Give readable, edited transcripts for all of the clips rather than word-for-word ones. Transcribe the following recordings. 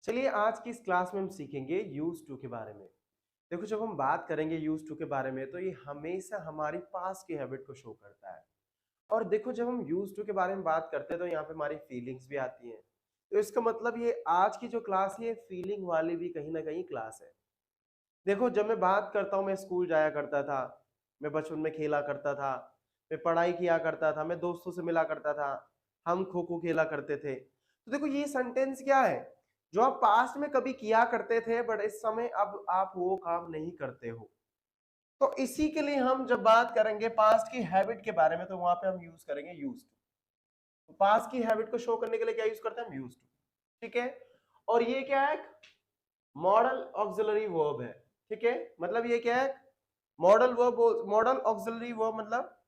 चलिए आज की इस क्लास में हम सीखेंगे यूज टू के बारे में। देखो जब हम बात करेंगे यूज टू के बारे में तो ये हमेशा हमारी पास की हैबिट को शो करता है। और देखो जब हम यूज टू के बारे में बात करते हैं तो यहाँ पे हमारी फीलिंग्स भी आती हैं। तो इसका मतलब ये आज की जो क्लास है फीलिंग वाली भी कहीं ना कहीं क्लास है। देखो जब मैं बात करता हूँ मैं स्कूल जाया करता था, मैं बचपन में खेला करता था, मैं पढ़ाई किया करता था, मैं दोस्तों से मिला करता था, हम खो खो खेला करते थे। तो देखो ये सेंटेंस क्या है जो आप पास्ट में कभी किया करते थे बट इस समय अब आप वो काम नहीं करते हो। तो इसी के लिए हम जब बात करेंगे पास्ट की हैबिट के बारे में तो वहां पे हम यूज करेंगे यूज टू। पास्ट की हैबिट को शो करने के लिए क्या यूज करते हैं हम यूज टू। ठीक है। और ये क्या है, मॉडल ऑक्सिलरी वर्ब है। ठीक है, मतलब ये क्या है, modal verb. Model auxiliary verb मतलब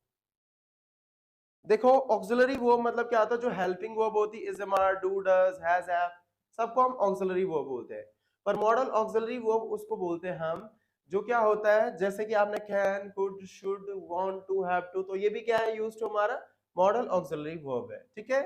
देखो ऑक्सिलरी वर्ब मतलब क्या होता है, जो हेल्पिंग वर्ब होती है, is am are, do does, has have, सबको हम ऑक्सिलरी वर्ब बोलते हैं। पर मॉडल ऑक्सिलरी वर्ब उसको बोलते हैं हम जो क्या होता है, जैसे कि आपने can, could, should, want to, have to, तो ये भी क्या है, यूज टू हमारा मॉडल ऑक्सिलरी वर्ब है। ठीक है।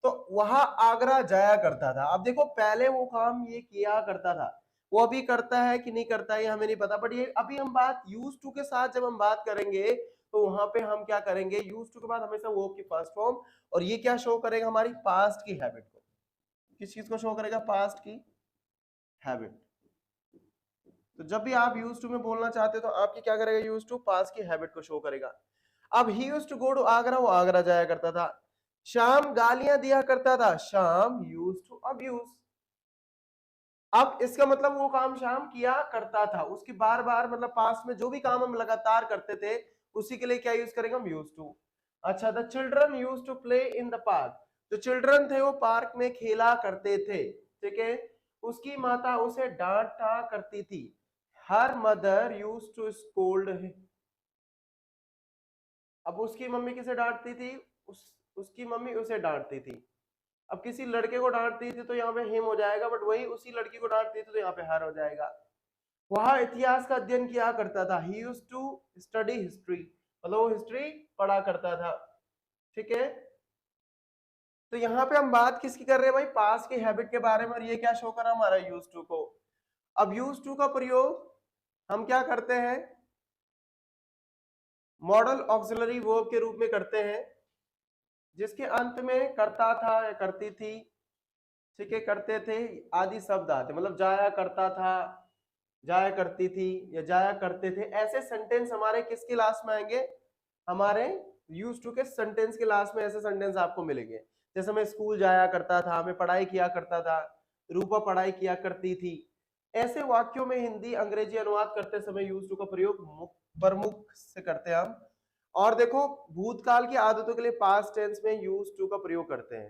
तो वहां आगरा जाया करता था। अब देखो पहले वो काम ये किया करता था, वो अभी करता है कि नहीं करता है ये हमें नहीं पता, बट ये अभी हम बात यूज टू के साथ जब हम बात करेंगे तो वहां पे हम क्या करेंगे, यूज टू के बाद हमेशा वो की फर्स्ट फॉर्म। और ये क्या शो करेगा, हमारी पास्ट की हैबिट को। किस चीज को शो करेगा, पास्ट की हैबिट। तो जब भी आप यूज टू में बोलना चाहते हो तो आपकी क्या करेगा, यूज टू पास्ट की हैबिट को शो करेगा। अब ही use to go to Agra, वो आगरा जाया करता था। शाम गालियां दिया करता था, शाम यूज टू अब्यूज। अब इसका मतलब वो काम शाम किया करता था, उसकी बार बार मतलब पास्ट में जो भी काम हम लगातार करते थे उसी के लिए क्या यूज करेंगे हम, यूज टू। अच्छा, the children use to play in the park. जो चिल्ड्रन थे वो पार्क में खेला करते थे। ठीक है। उसकी माता उसे डांटा करती थी। हर मदर यूज टू स्कोल्ड। अब उसकी मम्मी किसे डांटती थी, उसकी मम्मी उसे डांटती थी। अब किसी लड़के को डांटती थी तो यहाँ पे हिम हो जाएगा, बट वही उसी लड़की को डांटती थी तो यहाँ पे हर हो जाएगा। वह इतिहास का अध्ययन किया करता था, he used to study history, मतलब वो हिस्ट्री पढ़ा करता था। ठीक है। तो यहाँ पे हम बात किसकी कर रहे हैं भाई, पास की हैबिट के बारे में। और ये क्या शो करा हमारा, यूज टू को। अब यूज टू का प्रयोग हम क्या करते हैं, मॉडल ऑक्सिलरी वर्ब के रूप में करते हैं जिसके अंत में करता था या करती थी, ठीक है, करते थे आदि शब्द आते, मतलब जाया करता था, जाया करती थी या जाया करते थे। ऐसे सेंटेंस हमारे किसके लास्ट में आएंगे, हमारे यूज टू के सेंटेंस के लास्ट में ऐसे सेंटेंस आपको मिलेंगे। जैसे मैं स्कूल जाया करता था, मैं पढ़ाई किया करता था, रूपा पढ़ाई किया करती थी। ऐसे वाक्यों में हिंदी अंग्रेजी अनुवाद करते समय यूज टू का प्रयोग प्रमुख से करते हैं हम। और देखो भूतकाल की आदतों के लिए पास्ट टेंस में यूज टू का प्रयोग करते हैं।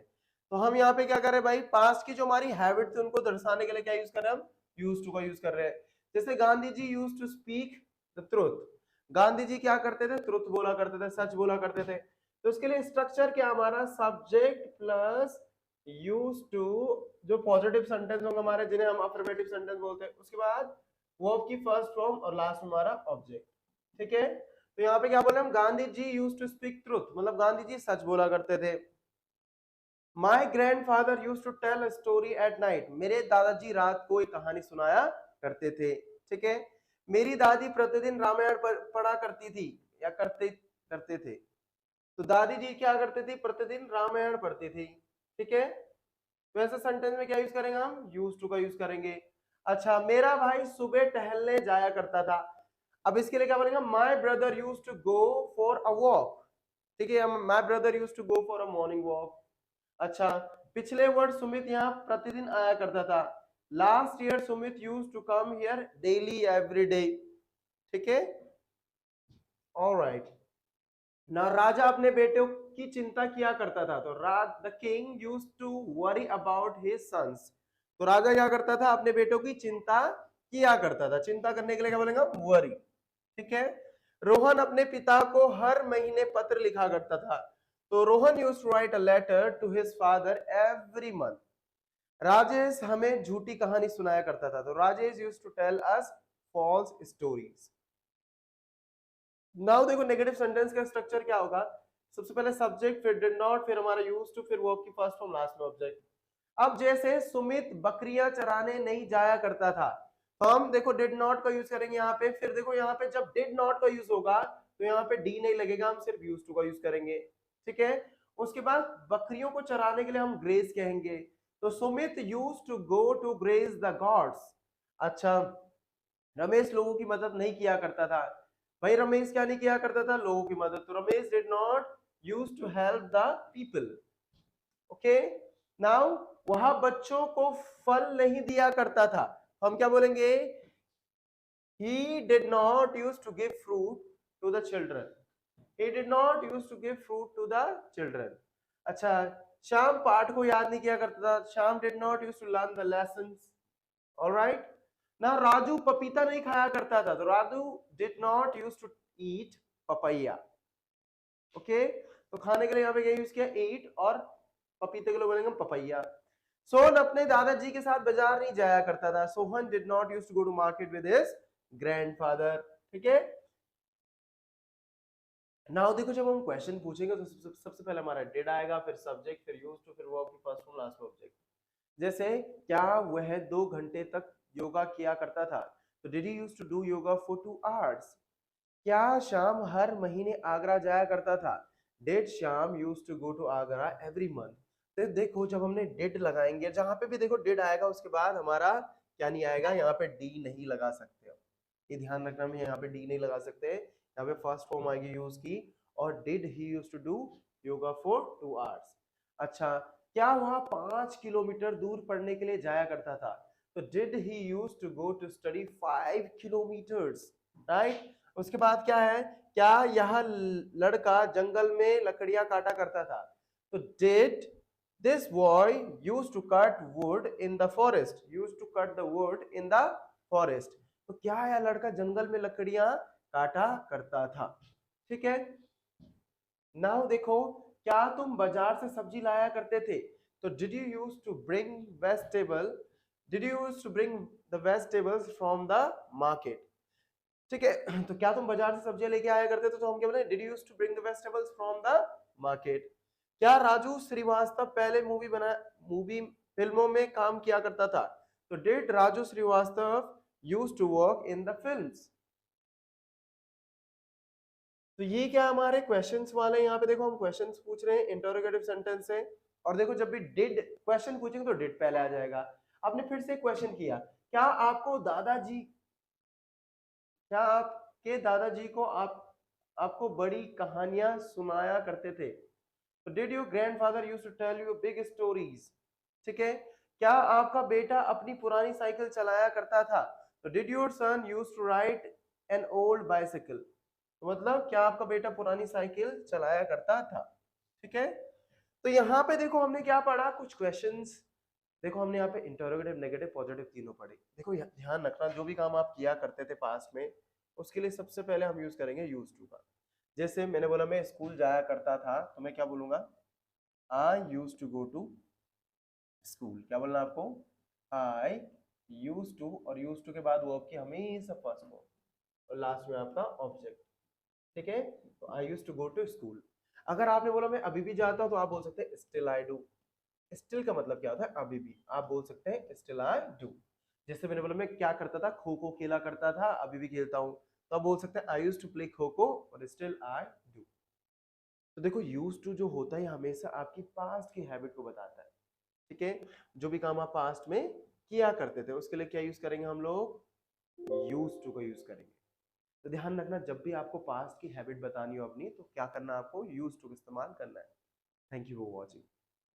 तो हम यहाँ पे क्या कर रहे हैं भाई, पास्ट की जो हमारी हैबिट थी उनको दर्शाने के लिए क्या यूज कर रहे हैं हम, यूज टू का यूज कर रहे हैं। जैसे Gandhi ji use to speak the truth. Gandhi ji क्या करते थे, ट्रुथ बोला करते थे, सच बोला करते थे। तो उसके लिए स्ट्रक्चर क्या हमारा, सब्जेक्ट प्लस यूज टू, जो पॉजिटिव सेंटेंस होंगे हमारे जिन्हें हम अफर्मेटिव सेंटेंस बोलते हैं, उसके बाद वर्ब की फर्स्ट फॉर्म और लास्ट में हमारा ऑब्जेक्ट। ठीक है। तो यहाँ पे क्या बोले हम, Gandhi ji use to speak truth, मतलब गांधी जी सच बोला करते थे। My grandfather use to tell a story at night. मेरे दादाजी रात को एक कहानी सुनाया करते थे। ठीक है। मेरी दादी प्रतिदिन रामायण पढ़ा करती थी या करते करते थे। तो दादी जी क्या करते थे, प्रतिदिन रामायण पढ़ती थी। ठीक है। तो ऐसे सेंटेंस में क्या यूज करेंगे हम, यूज टू का यूज करेंगे। अच्छा, मेरा भाई सुबह टहलने जाया करता था। अब इसके लिए क्या बनेगा, my brother use to go for a walk. ठीक है, my brother use to go for a morning walk. अच्छा, पिछले वर्ष सुमित यहाँ प्रतिदिन आया करता था। Last year Sumit use to come here daily every day. ठीक है। ऑलराइट। ना राजा अपने बेटों की चिंता किया करता था। तो the king use to worry about his sons. तो राजा क्या करता था, अपने बेटों की चिंता किया करता था। चिंता करने के लिए क्या बोलेंगे, वरी। ठीक है। रोहन अपने पिता को हर महीने पत्र लिखा करता था। तो Rohan use to write a letter to his father every month. Rajesh हमें झूठी कहानी सुनाया करता था। तो Rajesh use to tell us false stories. Now देखो नेगेटिव सेंटेंस का स्ट्रक्चर क्या होगा, सबसे पहले सब्जेक्ट, फिर डिड नॉट, फिर हमारा यूज टू, फिर वर्ब की फर्स्ट फॉर्म, लास्ट में ऑब्जेक्ट। अब जैसे सुमित बकरियां चराने नहीं जाया करता था, तो हम देखो डिड नॉट का यूज करेंगे यहाँ पे। फिर देखो यहाँ पे जब डिड नॉट का यूज होगा तो यहाँ पे डी नहीं लगेगा, हम सिर्फ यूज टू का यूज करेंगे, ठीक है। उसके बाद बकरियों को चराने के लिए हम ग्रेज कहेंगे, तो Sumit use to go to graze the gods. अच्छा, रमेश लोगों की मदद नहीं किया करता था। भाई रमेश क्या नहीं किया करता था? लोगों की मदद। तो Ramesh did not use to help the people. Okay, now वह बच्चों को फल नहीं दिया करता था, हम क्या बोलेंगे? he did not used to give fruit to the children. He did not used to give fruit to the children. अच्छा, श्याम पाठ को याद नहीं किया करता था, Shyam did not used to learn the lessons. All right, ना राजू पपीता नहीं खाया करता था, तो Raju did not used to eat papaya. Okay, तो खाने के लिए यहाँ पे क्या यूज किया? eat, और पपीते के लिए बोलेंगे पपैया। सोहन अपने दादाजी के साथ बाजार नहीं जाया करता था, Sohan did not use to go to market with his grandfather, ठीक है। नाउ देखो जब हम क्वेश्चन पूछेंगे तो सबसे पहले हमारा डिड आएगा, फिर सब्जेक्ट, फिर यूज टू, फिर वर्ब की फर्स्ट फॉर्म, लास्ट में ऑब्जेक्ट। जैसे क्या वह 2 घंटे तक योगा किया करता था, तो did he use to do yoga for 2 hours। क्या श्याम हर महीने आगरा जाया करता था, did Shyam use to go to Agra every month. तो देखो जब हमने डिड लगाएंगे, जहां पे भी देखो डिड आएगा उसके बाद हमारा क्या नहीं आएगा, यहाँ पे डी नहीं लगा सकते हो, ये ध्यान रखना। में यहाँ पे डी नहीं लगा सकते, यहाँ पे फर्स्ट फॉर्म आएगी यूज की, और did he use to do yoga for 2 hours। अच्छा, क्या वह 5 किलोमीटर दूर पढ़ने के लिए जाया करता था, तो did he use to go to study 5 kilometres, right. उसके बाद क्या है, क्या यह लड़का जंगल में लकड़ियां काटा करता था, तो did this boy use to cut wood in the forest, use to cut the wood in the forest. तो क्या यह लड़का जंगल में लकड़ियां काटा करता था, ठीक है। नाउ देखो, क्या तुम बाजार से सब्जी लाया करते थे, तो did you use to bring vegetable, did you use to bring the vegetables from the market, ठीक है। तो क्या तुम बाजार से सब्जियां लेके आया करते थे, तो हम क्या बोले? Did you use to bring the vegetables from the market. क्या राजू श्रीवास्तव पहले मूवी फिल्मों में काम किया करता था, तो did Raju Srivastava use to work in the films. तो ये क्या हमारे क्वेश्चंस वाले, यहाँ पे देखो हम क्वेश्चंस पूछ रहे हैं इंटरोगेटिव सेंटेंस से, और देखो जब भी डिड क्वेश्चन पूछेंगे तो डिड पहले आ जाएगा। आपने फिर से क्वेश्चन किया, क्या आपके दादाजी को आपको बड़ी कहानियां सुनाया करते थे, तो did your grandfather used to tell you big stories, ठीक है। क्या आपका बेटा अपनी पुरानी साइकिल चलाया करता था, तो did your son used to ride an old bicycle. तो मतलब क्या आपका बेटा पुरानी साइकिल चलाया करता था, ठीक है। तो यहाँ पे देखो हमने क्या पढ़ा, कुछ क्वेश्चंस। देखो हमने यहाँ पे इंटरोगेटिव, नेगेटिव, पॉजिटिव तीनों पढ़े। देखो ध्यान रखना, जो भी काम आप किया करते थे पास्ट में, उसके लिए सबसे पहले हम यूज करेंगे यूज टू का। जैसे मैंने बोला मैं स्कूल जाया करता था, तो मैं क्या बोलूंगा? I use to go to school. क्या बोलना आपको? आई यूज टू, और यूज टू के बाद वर्ब की हमेशा फर्स्ट फॉर्म, और लास्ट में आपका ऑब्जेक्ट, ठीक है। तो I use to go to school. अगर आपने बोला मैं अभी भी जाता हूं, तो आप बोल सकते हैं स्टिल आई डू। स्टिल का मतलब क्या होता है? अभी भी। आप बोल सकते हैं स्टिल आई डू। जैसे मैंने बोला मैं क्या करता था, खो खो खेला करता था, अभी भी खेलता हूं, तो आप बोल सकते हैं I used to play kho kho, और स्टिल आई डू। तो देखो यूज टू जो होता है हमेशा आपकी पास्ट की हैबिट को बताता है, ठीक है। जो भी काम आप पास्ट में किया करते थे उसके लिए क्या यूज करेंगे हम लोग? यूज टू का यूज करेंगे। तो ध्यान रखना, जब भी आपको पास्ट की हैबिट बतानी हो अपनी, तो क्या करना है आपको? यूज टू इस्तेमाल करना है। Thank you for watching.